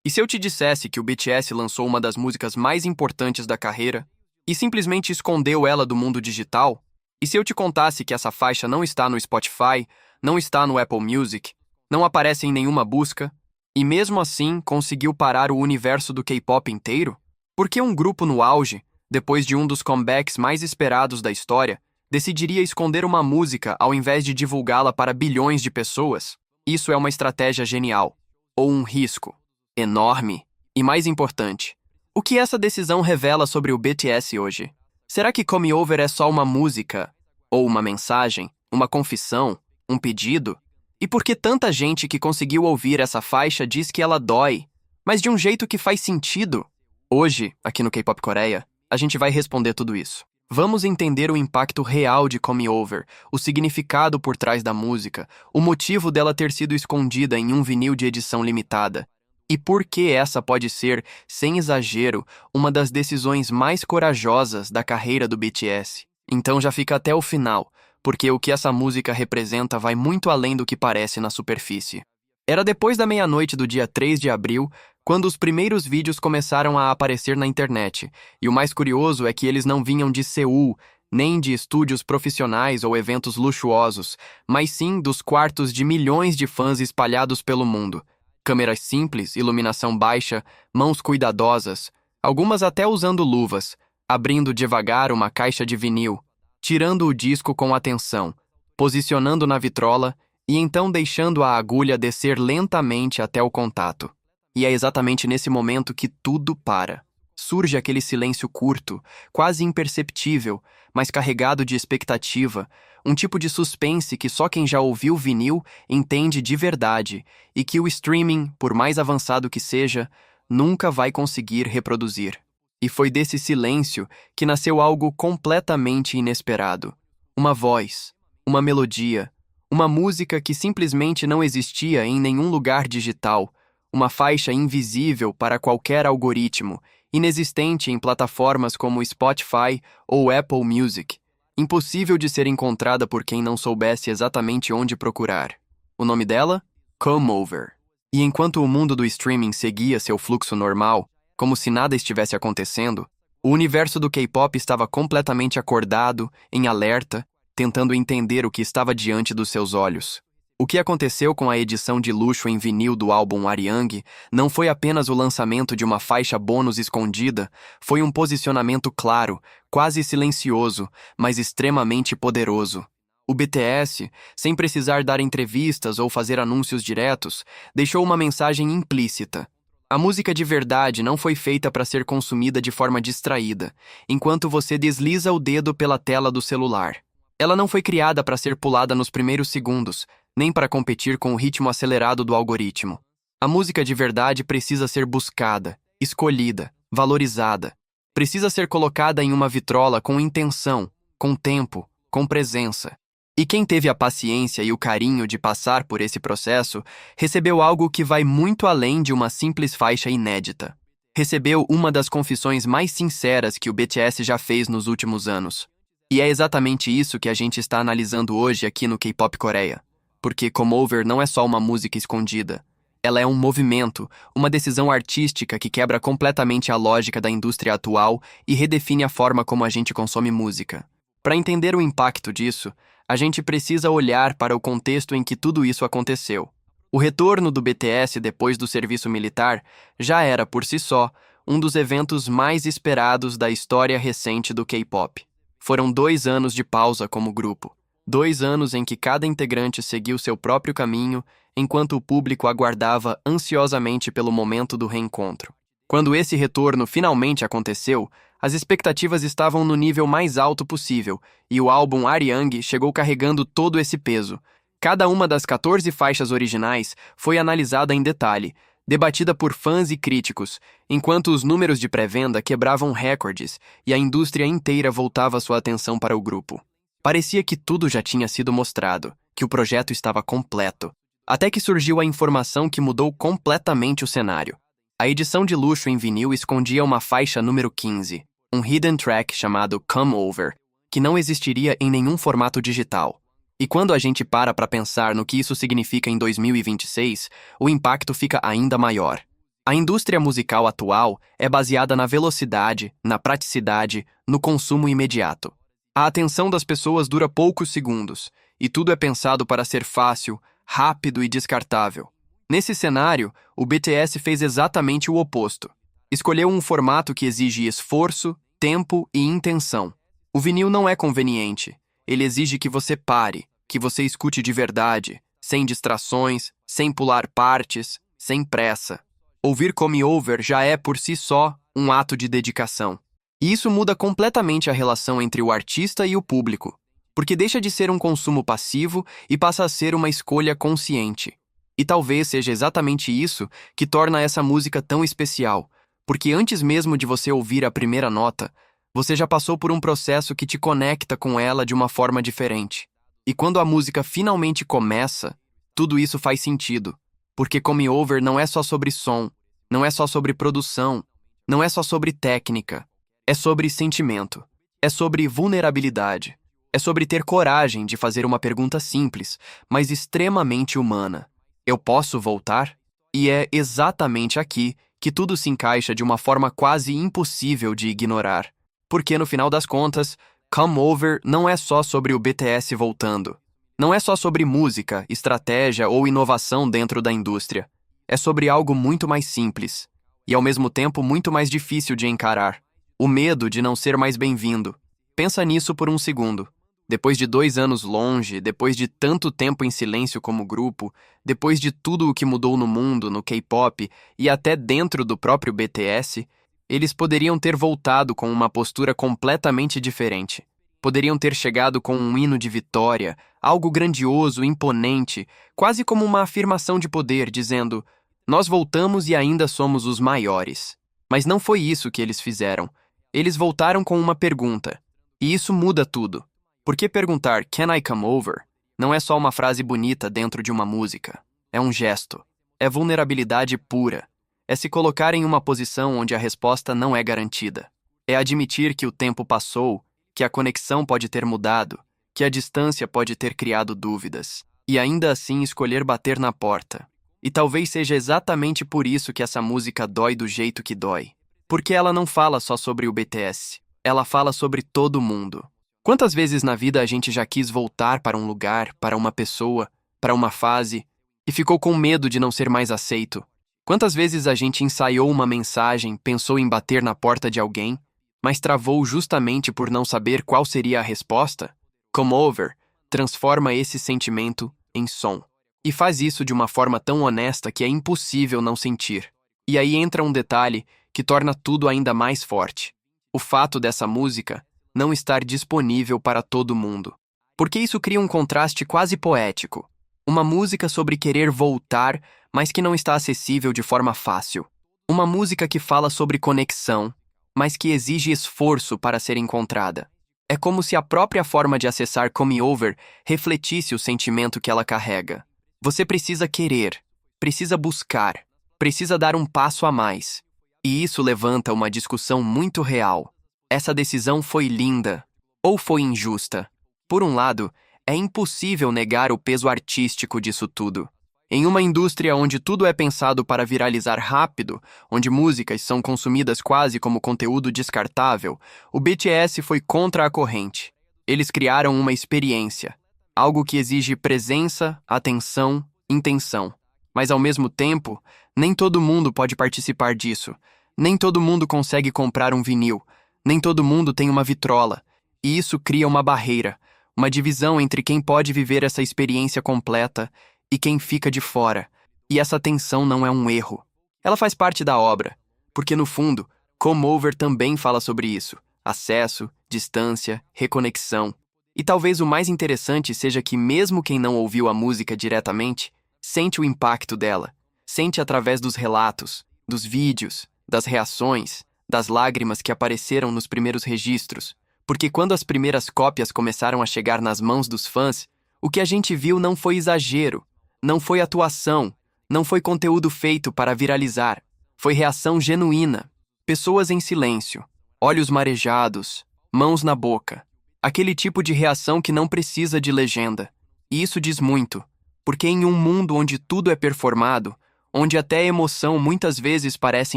E se eu te dissesse que o BTS lançou uma das músicas mais importantes da carreira e simplesmente escondeu ela do mundo digital? E se eu te contasse que essa faixa não está no Spotify, não está no Apple Music, não aparece em nenhuma busca, e mesmo assim conseguiu parar o universo do K-pop inteiro? Por que um grupo no auge, depois de um dos comebacks mais esperados da história, decidiria esconder uma música ao invés de divulgá-la para bilhões de pessoas? Isso é uma estratégia genial. Ou um risco enorme. E mais importante, o que essa decisão revela sobre o BTS hoje? Será que Come Over é só uma música? Ou uma mensagem? Uma confissão? Um pedido? E por que tanta gente que conseguiu ouvir essa faixa diz que ela dói, mas de um jeito que faz sentido? Hoje, aqui no K-Pop Coreia, a gente vai responder tudo isso. Vamos entender o impacto real de Come Over, o significado por trás da música, o motivo dela ter sido escondida em um vinil de edição limitada, e por que essa pode ser, sem exagero, uma das decisões mais corajosas da carreira do BTS. Então já fica até o final, porque o que essa música representa vai muito além do que parece na superfície. Era depois da meia-noite do dia 3 de abril, quando os primeiros vídeos começaram a aparecer na internet, e o mais curioso é que eles não vinham de Seul, nem de estúdios profissionais ou eventos luxuosos, mas sim dos quartos de milhões de fãs espalhados pelo mundo. Câmeras simples, iluminação baixa, mãos cuidadosas, algumas até usando luvas, abrindo devagar uma caixa de vinil, tirando o disco com atenção, posicionando na vitrola e então deixando a agulha descer lentamente até o contato. E é exatamente nesse momento que tudo para. Surge aquele silêncio curto, quase imperceptível, mas carregado de expectativa, um tipo de suspense que só quem já ouviu vinil entende de verdade e que o streaming, por mais avançado que seja, nunca vai conseguir reproduzir. E foi desse silêncio que nasceu algo completamente inesperado. Uma voz, uma melodia, uma música que simplesmente não existia em nenhum lugar digital, uma faixa invisível para qualquer algoritmo, inexistente em plataformas como Spotify ou Apple Music, impossível de ser encontrada por quem não soubesse exatamente onde procurar. O nome dela? Come Over. E enquanto o mundo do streaming seguia seu fluxo normal, como se nada estivesse acontecendo, o universo do K-pop estava completamente acordado, em alerta, tentando entender o que estava diante dos seus olhos. O que aconteceu com a edição de luxo em vinil do álbum Arirang não foi apenas o lançamento de uma faixa bônus escondida, foi um posicionamento claro, quase silencioso, mas extremamente poderoso. O BTS, sem precisar dar entrevistas ou fazer anúncios diretos, deixou uma mensagem implícita. A música de verdade não foi feita para ser consumida de forma distraída, enquanto você desliza o dedo pela tela do celular. Ela não foi criada para ser pulada nos primeiros segundos, nem para competir com o ritmo acelerado do algoritmo. A música de verdade precisa ser buscada, escolhida, valorizada. Precisa ser colocada em uma vitrola com intenção, com tempo, com presença. E quem teve a paciência e o carinho de passar por esse processo, recebeu algo que vai muito além de uma simples faixa inédita. Recebeu uma das confissões mais sinceras que o BTS já fez nos últimos anos. E é exatamente isso que a gente está analisando hoje aqui no K-Pop Coreia. Porque Come Over não é só uma música escondida. Ela é um movimento, uma decisão artística que quebra completamente a lógica da indústria atual e redefine a forma como a gente consome música. Para entender o impacto disso, a gente precisa olhar para o contexto em que tudo isso aconteceu. O retorno do BTS depois do serviço militar já era, por si só, um dos eventos mais esperados da história recente do K-pop. Foram 2 anos de pausa como grupo. 2 anos em que cada integrante seguiu seu próprio caminho, enquanto o público aguardava ansiosamente pelo momento do reencontro. Quando esse retorno finalmente aconteceu, as expectativas estavam no nível mais alto possível, e o álbum Arirang chegou carregando todo esse peso. Cada uma das 14 faixas originais foi analisada em detalhe, debatida por fãs e críticos, enquanto os números de pré-venda quebravam recordes e a indústria inteira voltava sua atenção para o grupo. Parecia que tudo já tinha sido mostrado, que o projeto estava completo, até que surgiu a informação que mudou completamente o cenário. A edição de luxo em vinil escondia uma faixa número 15, um hidden track chamado Come Over, que não existiria em nenhum formato digital. E quando a gente para pensar no que isso significa em 2026, o impacto fica ainda maior. A indústria musical atual é baseada na velocidade, na praticidade, no consumo imediato. A atenção das pessoas dura poucos segundos, e tudo é pensado para ser fácil, rápido e descartável. Nesse cenário, o BTS fez exatamente o oposto. Escolheu um formato que exige esforço, tempo e intenção. O vinil não é conveniente. Ele exige que você pare, que você escute de verdade, sem distrações, sem pular partes, sem pressa. Ouvir Come Over já é, por si só, um ato de dedicação. E isso muda completamente a relação entre o artista e o público, porque deixa de ser um consumo passivo e passa a ser uma escolha consciente. E talvez seja exatamente isso que torna essa música tão especial, porque antes mesmo de você ouvir a primeira nota, você já passou por um processo que te conecta com ela de uma forma diferente. E quando a música finalmente começa, tudo isso faz sentido, porque Come Over não é só sobre som, não é só sobre produção, não é só sobre técnica, é sobre sentimento, é sobre vulnerabilidade, é sobre ter coragem de fazer uma pergunta simples, mas extremamente humana. Eu posso voltar? E é exatamente aqui que tudo se encaixa de uma forma quase impossível de ignorar. Porque, no final das contas, Come Over não é só sobre o BTS voltando. Não é só sobre música, estratégia ou inovação dentro da indústria. É sobre algo muito mais simples e, ao mesmo tempo, muito mais difícil de encarar. O medo de não ser mais bem-vindo. Pensa nisso por um segundo. Depois de 2 anos longe, depois de tanto tempo em silêncio como grupo, depois de tudo o que mudou no mundo, no K-pop e até dentro do próprio BTS, eles poderiam ter voltado com uma postura completamente diferente. Poderiam ter chegado com um hino de vitória, algo grandioso, imponente, quase como uma afirmação de poder, dizendo: nós voltamos e ainda somos os maiores. Mas não foi isso que eles fizeram. Eles voltaram com uma pergunta. E isso muda tudo. Porque perguntar "Can I come over?" não é só uma frase bonita dentro de uma música. É um gesto. É vulnerabilidade pura. É se colocar em uma posição onde a resposta não é garantida. É admitir que o tempo passou, que a conexão pode ter mudado, que a distância pode ter criado dúvidas, e ainda assim escolher bater na porta. E talvez seja exatamente por isso que essa música dói do jeito que dói. Porque ela não fala só sobre o BTS. Ela fala sobre todo mundo. Quantas vezes na vida a gente já quis voltar para um lugar, para uma pessoa, para uma fase, e ficou com medo de não ser mais aceito? Quantas vezes a gente ensaiou uma mensagem, pensou em bater na porta de alguém, mas travou justamente por não saber qual seria a resposta? Come Over transforma esse sentimento em som. E faz isso de uma forma tão honesta que é impossível não sentir. E aí entra um detalhe que torna tudo ainda mais forte. O fato dessa música não estar disponível para todo mundo. Porque isso cria um contraste quase poético. Uma música sobre querer voltar, mas que não está acessível de forma fácil. Uma música que fala sobre conexão, mas que exige esforço para ser encontrada. É como se a própria forma de acessar Come Over refletisse o sentimento que ela carrega. Você precisa querer, precisa buscar, precisa dar um passo a mais. E isso levanta uma discussão muito real. Essa decisão foi linda ou foi injusta? Por um lado, é impossível negar o peso artístico disso tudo. Em uma indústria onde tudo é pensado para viralizar rápido, onde músicas são consumidas quase como conteúdo descartável, o BTS foi contra a corrente. Eles criaram uma experiência, algo que exige presença, atenção, intenção. Mas ao mesmo tempo, nem todo mundo pode participar disso. Nem todo mundo consegue comprar um vinil. Nem todo mundo tem uma vitrola. E isso cria uma barreira, uma divisão entre quem pode viver essa experiência completa e quem fica de fora. E essa tensão não é um erro. Ela faz parte da obra, porque no fundo, Come Over também fala sobre isso. Acesso, distância, reconexão. E talvez o mais interessante seja que mesmo quem não ouviu a música diretamente, sente o impacto dela. Sente através dos relatos, dos vídeos, das reações, das lágrimas que apareceram nos primeiros registros. Porque quando as primeiras cópias começaram a chegar nas mãos dos fãs, o que a gente viu não foi exagero, não foi atuação, não foi conteúdo feito para viralizar. Foi reação genuína. Pessoas em silêncio, olhos marejados, mãos na boca. Aquele tipo de reação que não precisa de legenda. E isso diz muito, porque em um mundo onde tudo é performado, onde até a emoção muitas vezes parece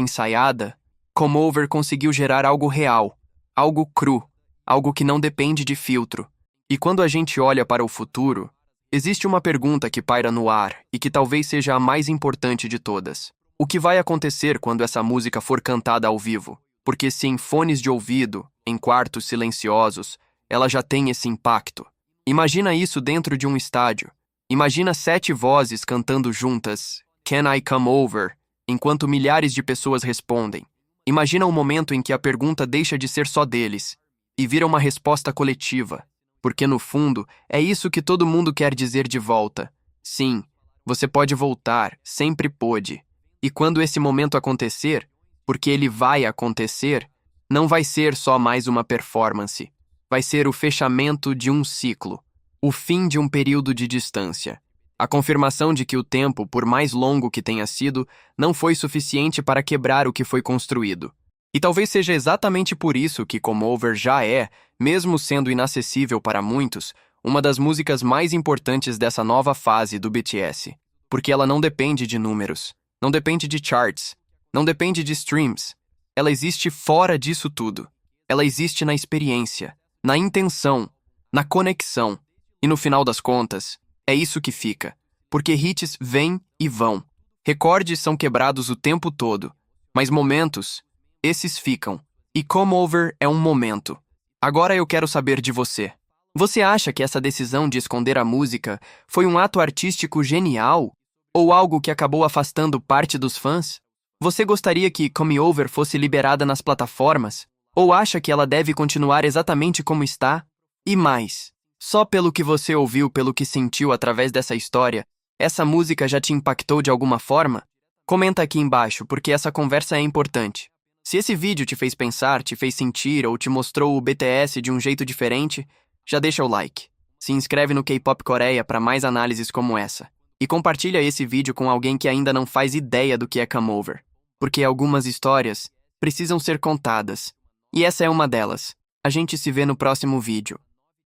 ensaiada, Come Over conseguiu gerar algo real, algo cru, algo que não depende de filtro. E quando a gente olha para o futuro, existe uma pergunta que paira no ar e que talvez seja a mais importante de todas. O que vai acontecer quando essa música for cantada ao vivo? Porque se em fones de ouvido, em quartos silenciosos, ela já tem esse impacto. Imagina isso dentro de um estádio. Imagina 7 vozes cantando juntas, Can I Come Over, enquanto milhares de pessoas respondem. Imagina o momento em que a pergunta deixa de ser só deles e vira uma resposta coletiva. Porque no fundo, é isso que todo mundo quer dizer de volta. Sim, você pode voltar, sempre pôde. E quando esse momento acontecer, porque ele vai acontecer, não vai ser só mais uma performance. Vai ser o fechamento de um ciclo, o fim de um período de distância. A confirmação de que o tempo, por mais longo que tenha sido, não foi suficiente para quebrar o que foi construído. E talvez seja exatamente por isso que Come Over já é, mesmo sendo inacessível para muitos, uma das músicas mais importantes dessa nova fase do BTS. Porque ela não depende de números, não depende de charts, não depende de streams. Ela existe fora disso tudo. Ela existe na experiência, na intenção, na conexão. E no final das contas, é isso que fica. Porque hits vêm e vão. Recordes são quebrados o tempo todo. Mas momentos, esses ficam. E Come Over é um momento. Agora eu quero saber de você. Você acha que essa decisão de esconder a música foi um ato artístico genial? Ou algo que acabou afastando parte dos fãs? Você gostaria que Come Over fosse liberada nas plataformas? Ou acha que ela deve continuar exatamente como está? E mais, só pelo que você ouviu, pelo que sentiu através dessa história, essa música já te impactou de alguma forma? Comenta aqui embaixo, porque essa conversa é importante. Se esse vídeo te fez pensar, te fez sentir ou te mostrou o BTS de um jeito diferente, já deixa o like. Se inscreve no K-Pop Coreia para mais análises como essa. E compartilha esse vídeo com alguém que ainda não faz ideia do que é Come Over. Porque algumas histórias precisam ser contadas. E essa é uma delas. A gente se vê no próximo vídeo.